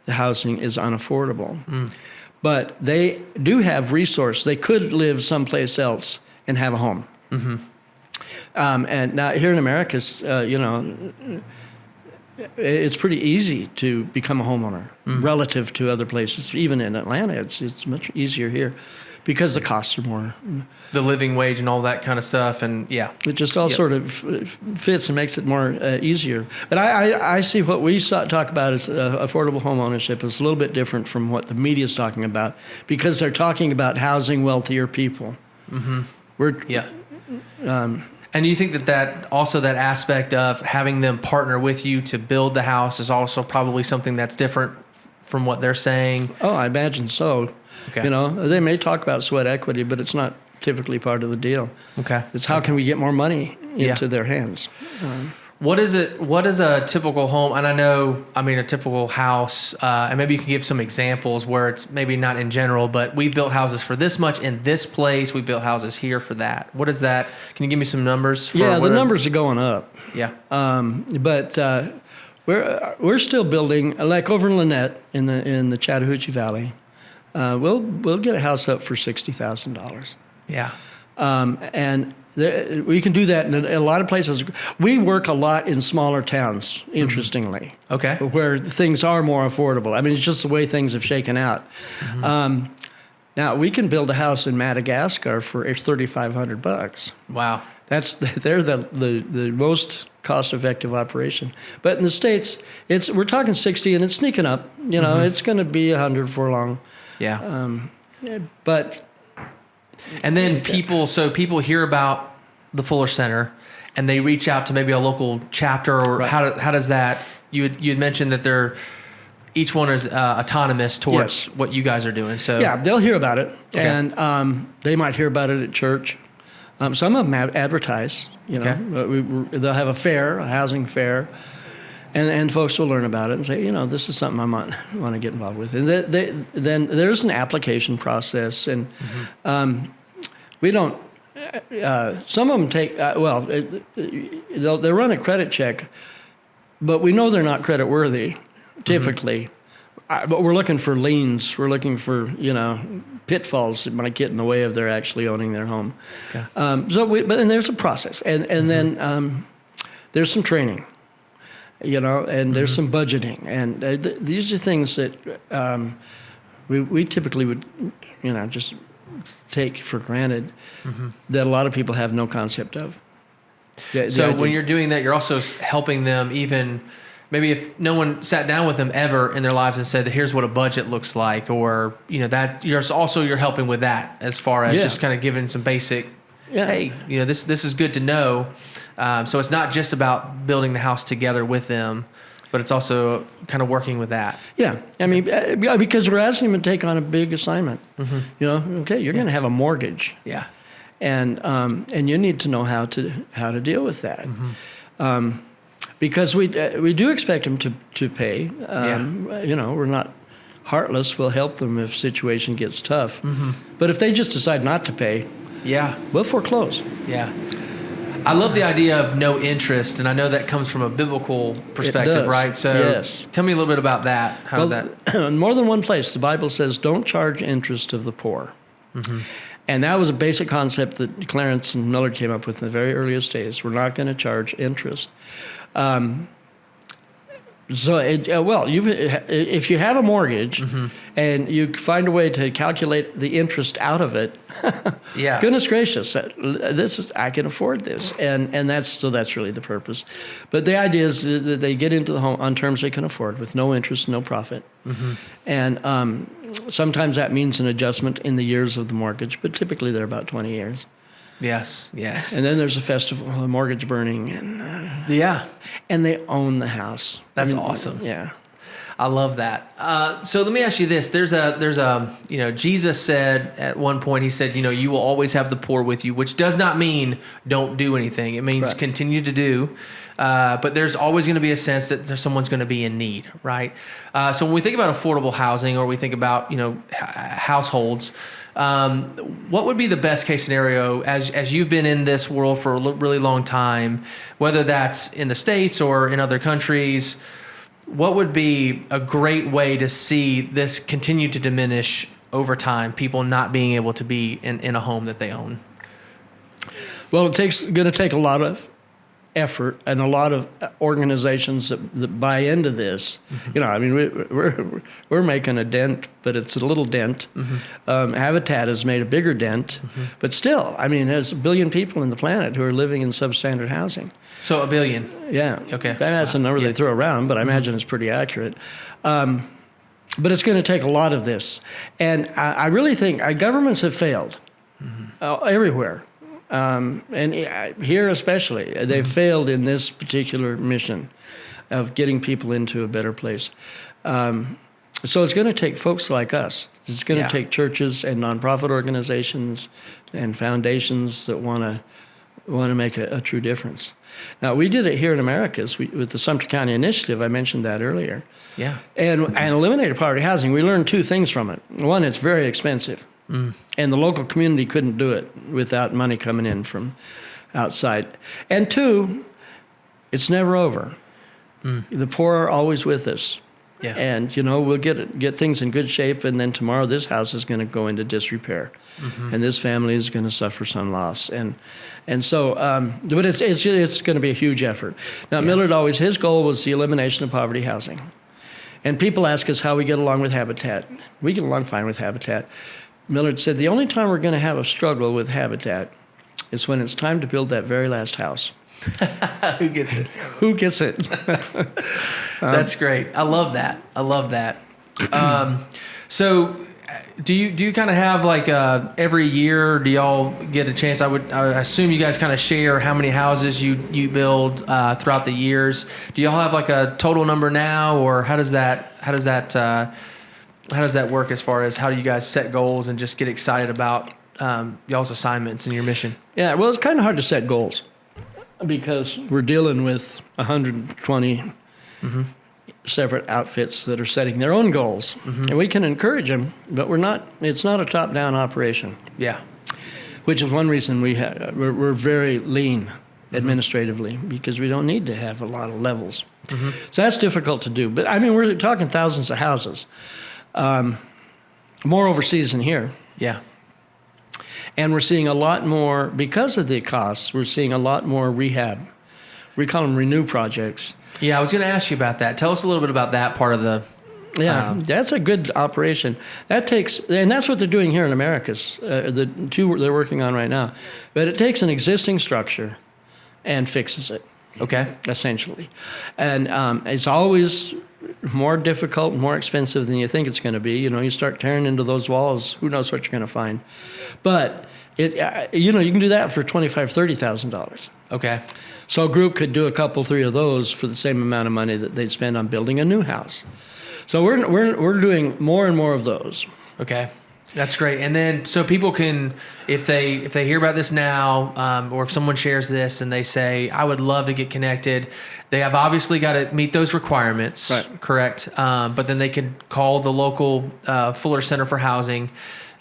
the housing is unaffordable. But they do have resource. They could live someplace else and have a home. And now here in Americus, you know, it's pretty easy to become a homeowner relative to other places. Even in Atlanta, it's much easier here because the costs are more. The living wage and all that kind of stuff, and it just all sort of fits and makes it more easier. But I see what we talk about as affordable home ownership is a little bit different from what the media is talking about, because they're talking about housing wealthier people. And you think that also that aspect of having them partner with you to build the house is also probably something that's different from what they're saying? Oh, I imagine so. Okay. You know, they may talk about sweat equity, but it's not typically part of the deal. Okay. It's how can we get more money into their hands? What is a typical home? And a typical house, and maybe you can give some examples where it's maybe not in general, but we've built houses for this much in this place. We built houses here for that. What is that? Can you give me some numbers? The numbers are going up. Yeah. But we're still building, like over in Lynette in the Chattahoochee Valley. We'll get a house up for $60,000. Yeah. And we can do that in a lot of places. We work a lot in smaller towns, interestingly. Okay. Where things are more affordable. I mean, it's just the way things have shaken out. Now, we can build a house in Madagascar for $3,500. Wow. They're the most cost-effective operation. But in the States, we're talking 60, and it's sneaking up. You know, it's going to be 100 for long. Yeah. But... And then people hear about the Fuller Center, and they reach out to maybe a local chapter, or how does that? You had mentioned that each one is autonomous towards what you guys are doing. So they'll hear about it, and they might hear about it at church. Some of them advertise. You know, they'll have a housing fair. And folks will learn about it and say, you know, this is something I might want to get involved with. And then there's an application process, and we don't. Some of them take they'll run a credit check, but we know they're not credit worthy, typically. But we're looking for liens. We're looking for pitfalls that might get in the way of their actually owning their home. Okay. But there's a process, and then there's some training. You know, and there's some budgeting, and these are things that we typically would, just take for granted that a lot of people have no concept of. So when you're doing that, you're also helping them, even maybe if no one sat down with them ever in their lives and said that here's what a budget looks like, or that you're helping with that as far as just kind of giving some basic. Hey, this is good to know. So it's not just about building the house together with them, but it's also kind of working with that. Yeah, I mean, because we're asking them to take on a big assignment. You're going to have a mortgage. Yeah, and you need to know how to deal with that. Because we do expect them to pay. We're not heartless. We'll help them if situation gets tough. But if they just decide not to pay. We'll foreclose. I love the idea of no interest, and I know that comes from a biblical perspective, right? So tell me a little bit about that. In more than one place, the Bible says, don't charge interest of the poor. And that was a basic concept that Clarence and Miller came up with in the very earliest days. We're not going to charge interest. If you have a mortgage and you find a way to calculate the interest out of it, goodness gracious, I can afford this, and that's really the purpose. But the idea is that they get into the home on terms they can afford, with no interest, no profit, and sometimes that means an adjustment in the years of the mortgage, but typically they're about 20 years. Yes. And then there's a festival, a mortgage burning, and and they own the house. That's awesome. Yeah, I love that. So let me ask you this: there's a Jesus said at one point, he said, you will always have the poor with you, which does not mean don't do anything. It means continue to do. but there's always going to be a sense that someone's going to be in need, right? So when we think about affordable housing, or we think about households, what would be the best case scenario as you've been in this world for a really long time, whether that's in the States or in other countries? What would be a great way to see this continue to diminish over time, people not being able to be in a home that they own? Well, it's going to take a lot of effort and a lot of organizations that buy into this. Mm-hmm. I mean, we're making a dent, but it's a little dent. Mm-hmm. Habitat has made a bigger dent, but still, I mean, there's 1 billion people on the planet who are living in substandard housing. So 1 billion. Yeah. Okay. That's a number they throw around, but I imagine it's pretty accurate. But it's going to take a lot of this. And I really think governments have failed everywhere. And here especially, they've failed in this particular mission of getting people into a better place. So it's going to take folks like us. It's going to take churches and nonprofit organizations and foundations that want to make a true difference. Now, we did it here in Americus with the Sumter County Initiative. I mentioned that earlier. Yeah. And eliminated poverty housing. We learned 2 things from it. One, it's very expensive. And the local community couldn't do it without money coming in from outside. And 2, it's never over. The poor are always with us. Yeah. And, we'll get things in good shape, and then tomorrow this house is going to go into disrepair. And this family is going to suffer some loss. And so, but it's going to be a huge effort. Now, Millard his goal was the elimination of poverty housing. And people ask us how we get along with Habitat. We get along fine with Habitat. Millard said, the only time we're going to have a struggle with Habitat is when it's time to build that very last house. Who gets it? Who gets it? That's great. I love that. So do you kind of have like every year, do y'all get a chance? I assume you guys kind of share how many houses you build throughout the years. Do y'all have like a total number now, or how does that work as far as how do you guys set goals and just get excited about y'all's assignments and your mission? Yeah, well, it's kind of hard to set goals because we're dealing with 120 separate outfits that are setting their own goals. And we can encourage them, but it's not a top-down operation. Yeah. Which is one reason we're very lean administratively, because we don't need to have a lot of levels. So that's difficult to do. But I mean, we're talking thousands of houses. More overseas than here. Yeah. And we're seeing a lot more, because of the costs, we're seeing a lot more rehab. We call them renew projects. Yeah, I was going to ask you about that. Tell us a little bit about that part of the... Yeah, that's a good operation. And that's what they're doing here in Americus, the 2 they're working on right now. But it takes an existing structure and fixes it. Okay. Essentially. And it's always more difficult, more expensive than you think it's going to be. You start tearing into those walls, who knows what you're going to find. But, you can do that for $25,000, $30,000. Okay. So a group could do a couple, 3 of those for the same amount of money that they'd spend on building a new house. So we're doing more and more of those. Okay. That's great. And then, so people can, if they hear about this now, or if someone shares this and they say, I would love to get connected, they have obviously got to meet those requirements, right? Correct. But then they can call the local Fuller Center for Housing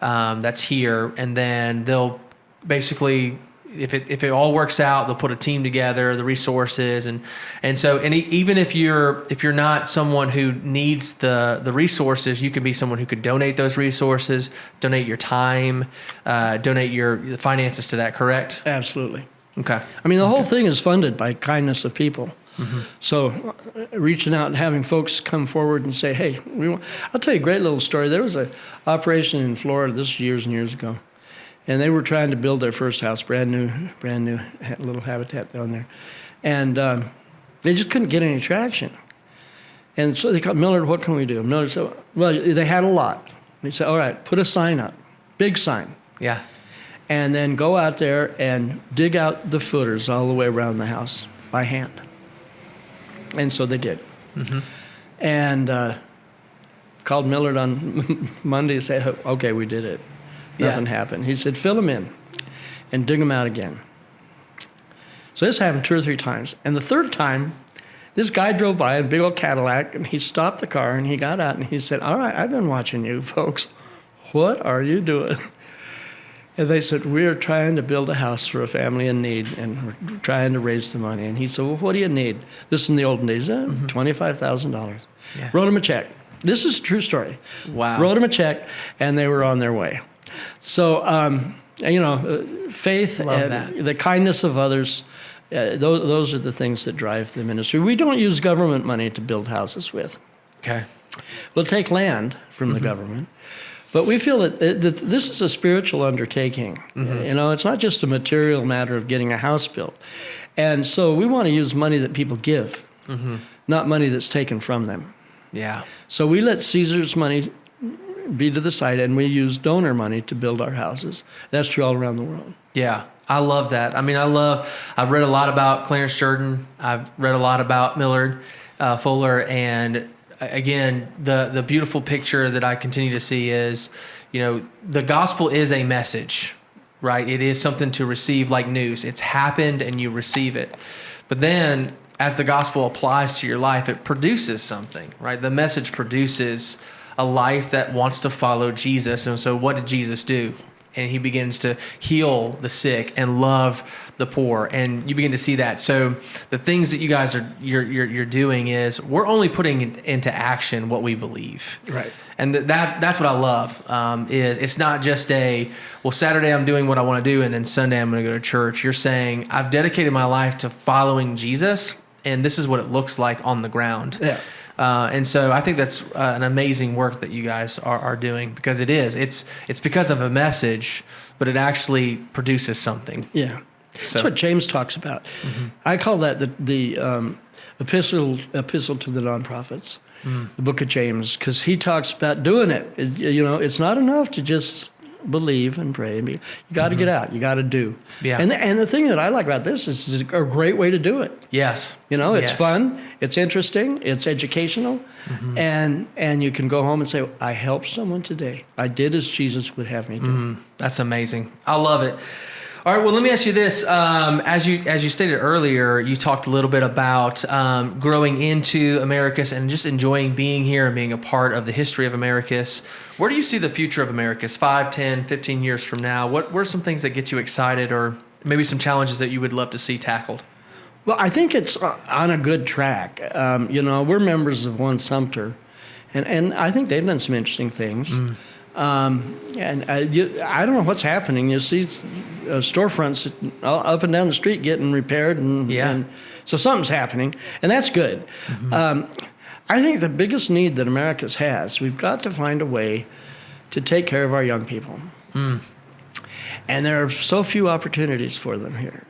that's here, and then they'll basically, if it all works out, they'll put a team together, the resources, and even if you're not someone who needs the resources, you can be someone who could donate those resources, donate your time, donate the finances to that. Correct? Absolutely. Okay. I mean, the whole thing is funded by kindness of people. So reaching out and having folks come forward and say, hey, I'll tell you a great little story. There was an operation in Florida, this was years and years ago, and they were trying to build their first house, brand new little habitat down there. And they just couldn't get any traction. And so they called Millard, what can we do? Millard said, well, they had a lot. They said, all right, put a sign up, big sign. Yeah. And then go out there and dig out the footers all the way around the house by hand. And so they did. And called Millard on Monday and said, okay, we did it. Nothing happened. He said, fill them in and dig them out again. So this happened 2 or 3 times. And the third time, this guy drove by in a big old Cadillac, and he stopped the car, and he got out, and he said, all right, I've been watching you folks. What are you doing? And they said, we're trying to build a house for a family in need, and we're trying to raise the money. And he said, well, what do you need? This is in the olden days, $25,000. Yeah. Wrote him a check. This is a true story. Wow. Wrote him a check, and they were on their way. So, faith and the kindness of others, those are the things that drive the ministry. We don't use government money to build houses with. Okay. We'll take land from the government. But we feel that this is a spiritual undertaking. It's not just a material matter of getting a house built. And so we want to use money that people give, not money that's taken from them. Yeah. So we let Caesar's money be to the side, and we use donor money to build our houses. That's true all around the world. Yeah. I love that. I mean, I've read a lot about Clarence Jordan. I've read a lot about Millard Fuller, and again, the beautiful picture that I continue to see is, the gospel is a message, right? It is something to receive like news. It's happened and you receive it. But then as the gospel applies to your life, it produces something, right? The message produces a life that wants to follow Jesus. And so what did Jesus do? And he begins to heal the sick and love the poor, and you begin to see that. So the things that you guys you're doing is we're only putting into action what we believe, right? And that's what I love. Is it's not just Saturday I'm doing what I want to do, and then Sunday I'm going to go to church. You're saying I've dedicated my life to following Jesus, and this is what it looks like on the ground. Yeah. And so I think that's an amazing work that you guys are doing, because it's because of a message, but it actually produces something. Yeah. That's what James talks about. I call that the epistle to the non-prophets, the book of James, because he talks about doing it. It's not enough to just believe and pray. You got to get out. You got to do. Yeah. And the thing that I like about this is it's a great way to do it. Yes. It's fun. It's interesting. It's educational. And you can go home and say, I helped someone today. I did as Jesus would have me do. That's amazing. I love it. All right, well, let me ask you this. As you stated earlier, you talked a little bit about growing into Americus and just enjoying being here and being a part of the history of Americus. Where do you see the future of Americus 5, 10, 15 years from now? What are some things that get you excited, or maybe some challenges that you would love to see tackled? Well, I think it's on a good track. We're members of One Sumter, and I think they've done some interesting things. And I don't know what's happening. You see storefronts up and down the street getting repaired, and so something's happening, and that's good. I think the biggest need that Americus has, we've got to find a way to take care of our young people. And there are so few opportunities for them here.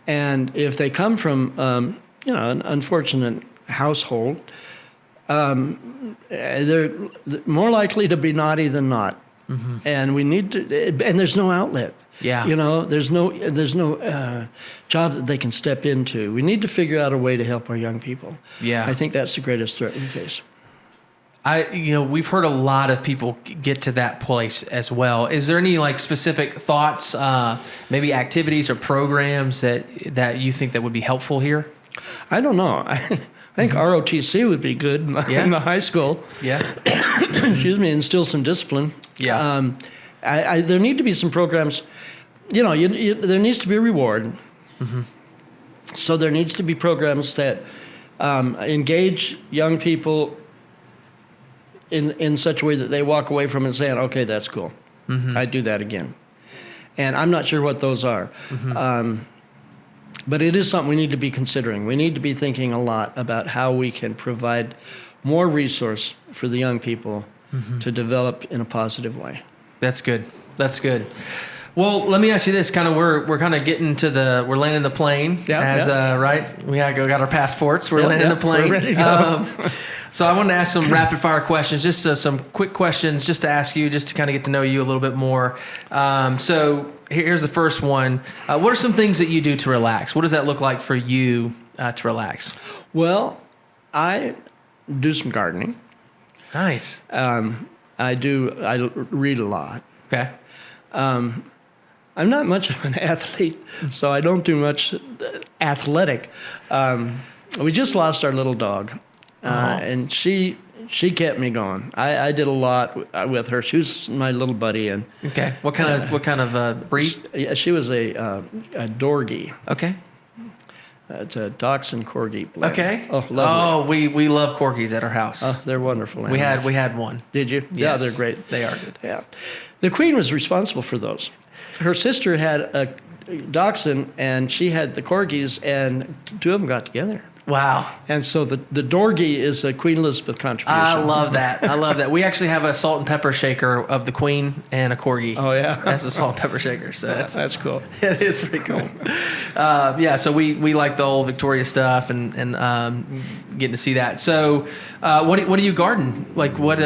And if they come from an unfortunate household, they're more likely to be naughty than not. And we need to, and there's no outlet. Yeah. There's no job that they can step into. We need to figure out a way to help our young people. Yeah. I think that's the greatest threat we face. We've heard a lot of people get to that place as well. Is there any specific thoughts, maybe activities or programs that you think that would be helpful here? I don't know. I think ROTC would be good in the high school. Yeah. Excuse me, instill some discipline. Yeah. There need to be some programs. There needs to be a reward. So there needs to be programs that engage young people in such a way that they walk away from it saying, okay, that's cool. I'd do that again. And I'm not sure what those are. But it is something we need to be considering. We need to be thinking a lot about how we can provide more resource for the young people to develop in a positive way. That's good. That's good. Well, let me ask you this. We're kind of getting to we're landing the plane. Right? We got our passports. We're landing the plane. We're ready to go. So I wanted to ask some rapid fire questions, just some quick questions, just to ask you, just to kind of get to know you a little bit more. So here's the first one. What are some things that you do to relax? What does that look like for you to relax? Well, I do some gardening. Nice. I read a lot. Okay. I'm not much of an athlete, so I don't do much athletic. We just lost our little dog, and she kept me going. I did a lot with her. She was my little buddy, and Okay. What kind of breed? she was a Dorgie. Okay. It's a Dachshund Corgi blend. Okay. Oh, lovely. Oh, we love corgis at our house. Oh, they're wonderful we animals. had one. Did you? Yeah, Yes. they're great. They are good. Yeah. The Queen was responsible for those. Her sister had a Dachshund, and she had the Corgis, and two of them got together. Wow. And so the Dorgie is a Queen Elizabeth contribution. I love that. I love that. We actually have a salt and pepper shaker of the Queen and a corgi. Oh, yeah? That's a salt and pepper shaker. So That's cool. it is pretty cool. Yeah, so we like the old Victoria stuff and getting to see that. So what do you garden? Like what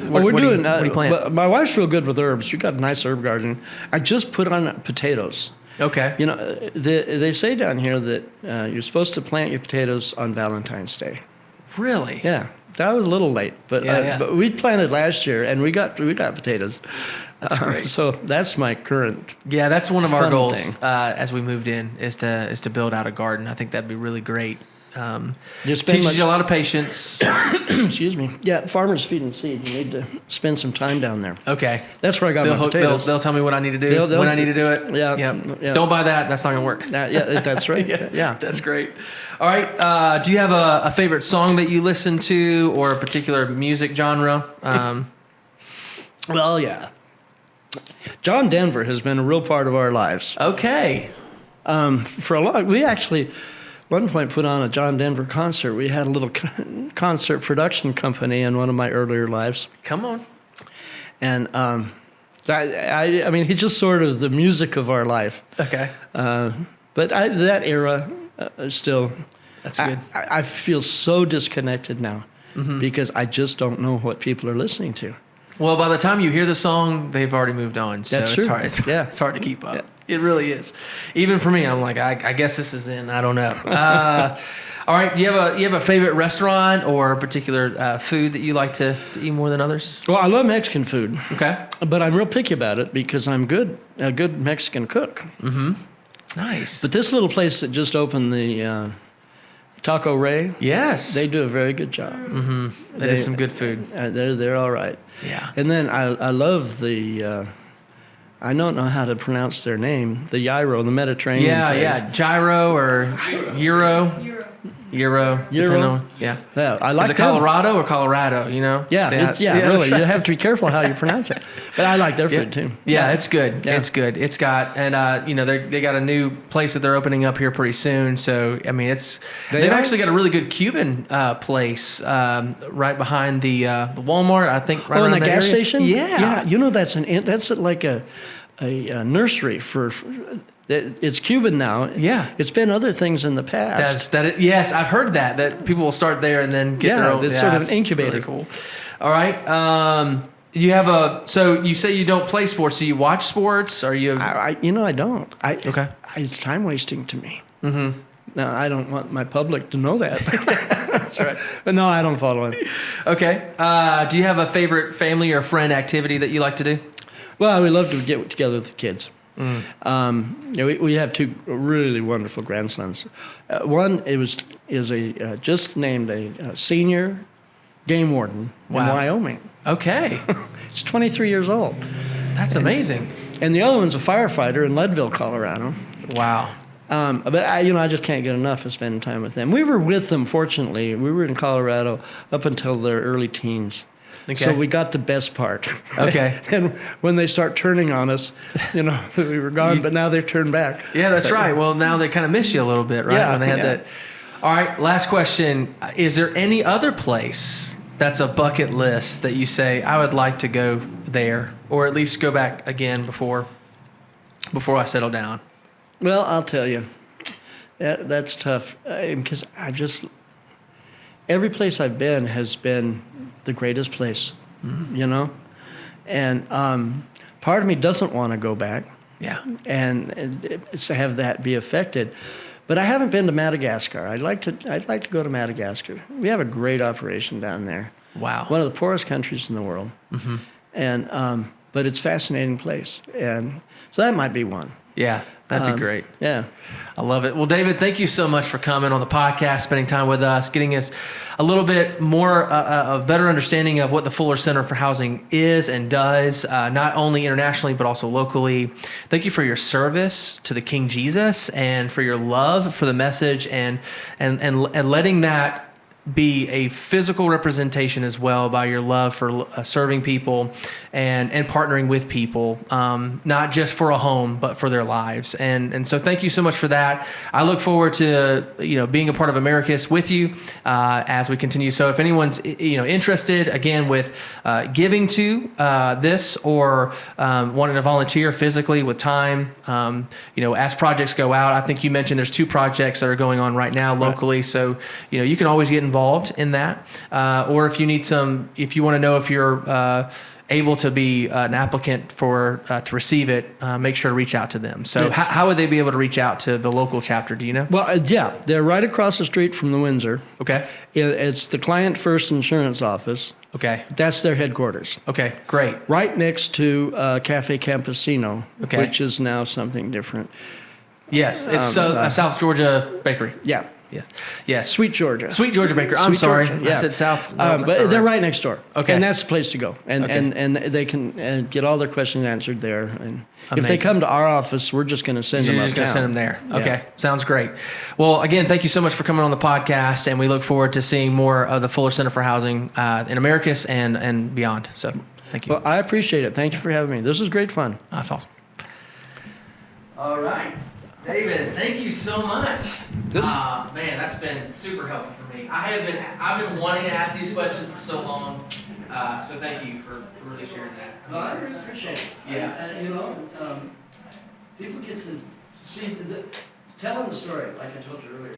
What do you plant? My wife's real good with herbs. She got a nice herb garden. I just put on potatoes. Okay. You know, they say down here that you're supposed to plant your potatoes on Valentine's Day. Really? Yeah, that was a little late, but but we planted last year and we got potatoes. That's great. So that's my current. Yeah, that's one of our fun goals thing. as we moved in is to build out a garden. I think that'd be really great. Teaches you a lot of patience. Excuse me. Yeah, farmers feed and seed. You need to spend some time down there. Okay. That's where I got my potatoes. They'll tell me what I need to do when I need to do it. Yeah. Yep. Yeah. Don't buy that. That's not gonna work. Yeah, that's right. Yeah. That's great. All right. Do you have a favorite song that you listen to or a particular music genre? Well, yeah. John Denver has been a real part of our lives. Okay. For a long, we actually, one point put on a John Denver concert. We had a little concert production company in one of my earlier lives. Come on. And I mean, he's just sort of the music of our life. Okay. But that era still. That's good. I feel so disconnected now because I just don't know what people are listening to. Well, by the time you hear the song, they've already moved on. So That's it's true. hard. It's hard to keep up. Yeah. It really is. Even for me, I'm like, I guess this is in. I don't know. All right. You have a favorite restaurant or a particular food that you like to eat more than others? Well, I love Mexican food. Okay. But I'm real picky about it because I'm a good Mexican cook. Mm-hmm. Nice. But this little place that just opened, the Taco Ray, yes, they do a very good job. Mm-hmm. That is some good food. They're all right. Yeah. And then I love the. I don't know how to pronounce their name. The gyro, the Mediterranean. Yeah. Gyro or Euro. Euro. Depending on, yeah. Yeah, I like. Is it Colorado or Colorado? You know. Yeah, really. You have to be careful how you pronounce it. But I like their food too. Yeah, it's good. Yeah. It's good. It's got, and they got a new place that they're opening up here pretty soon. So I mean, they've actually got a really good Cuban place right behind the Walmart. I think. Right in around the gas station. Yeah. You know that's like a nursery for. It's Cuban now. Yeah. It's been other things in the past. Yes, I've heard that people will start there and then get their own. It's sort of an incubator. Really cool. All right. You have so you say you don't play sports. So you watch sports? Are you? I don't. Okay. It's time wasting to me. Mm-hmm. Now, I don't want my public to know that. That's right. But no, I don't follow it. Okay. Do you have a favorite family or friend activity that you like to do? Well, we love to get together with the kids. We have two really wonderful grandsons. One is just named a senior game warden in Wyoming. Okay. He's 23 years old. That's amazing. And the other one's a firefighter in Leadville, Colorado. Wow. But I just can't get enough of spending time with them. We were with them, fortunately. We were in Colorado up until their early teens. Okay. So we got the best part. Okay. And when they start turning on us, we were gone, but now they've turned back. Yeah, that's right. Well, now they kind of miss you a little bit, right? Yeah, when they had that. All right, last question. Is there any other place that's a bucket list that you say, I would like to go there, or at least go back again before I settle down? Well, I'll tell you. That's tough because every place I've been has been the greatest place, and part of me doesn't want to go back. Yeah, and it's to have that be affected. But I haven't been to Madagascar. I'd like to go to Madagascar. We have a great operation down there. Wow, one of the poorest countries in the world. Mm-hmm. And but it's a fascinating place. And so that might be one. Yeah, that'd be great. Yeah. I love it. Well, David, thank you so much for coming on the podcast, spending time with us, getting us a little bit more of better understanding of what the Fuller Center for Housing is and does, not only internationally, but also locally. Thank you for your service to the King Jesus and for your love for the message and letting that be a physical representation as well by your love for serving people and partnering with people, not just for a home, but for their lives. And so thank you so much for that. I look forward to, being a part of Americus with you as we continue. So if anyone's, interested, again, with giving to this or wanting to volunteer physically with time, as projects go out, I think you mentioned there's 2 projects that are going on right now locally. Right. So, you can always get involved in that, or if you want to know if you're able to be an applicant for to receive it, make sure to reach out to them. So how would they be able to reach out to the local chapter? Do you know? Well, yeah, they're right across the street from the Windsor. Okay. It's the Client First Insurance Office. Okay. That's their headquarters. Okay, great. Right next to Cafe Campesino, okay. which is now something different. Yes, it's South Georgia Bakery. Yeah. Yes. Yes. Sweet Georgia. Sweet Georgia Baker. I'm sorry. Georgia, yeah. I said South. No, but they're right next door. Okay. And that's the place to go. And okay. and they can get all their questions answered there. And if they come to our office, we're just going to send them uptown. You're just going to send them there. Okay. Yeah. Sounds great. Well, again, thank you so much for coming on the podcast, and we look forward to seeing more of the Fuller Center for Housing in Americus and beyond. So thank you. Well, I appreciate it. Thank you for having me. This is great fun. That's awesome. All right. David, thank you so much. Man, that's been super helpful for me. I've been wanting to ask these questions for so long. So thank you for really sharing that. Well, I really appreciate it. Yeah. People get to see telling the story, like I told you earlier.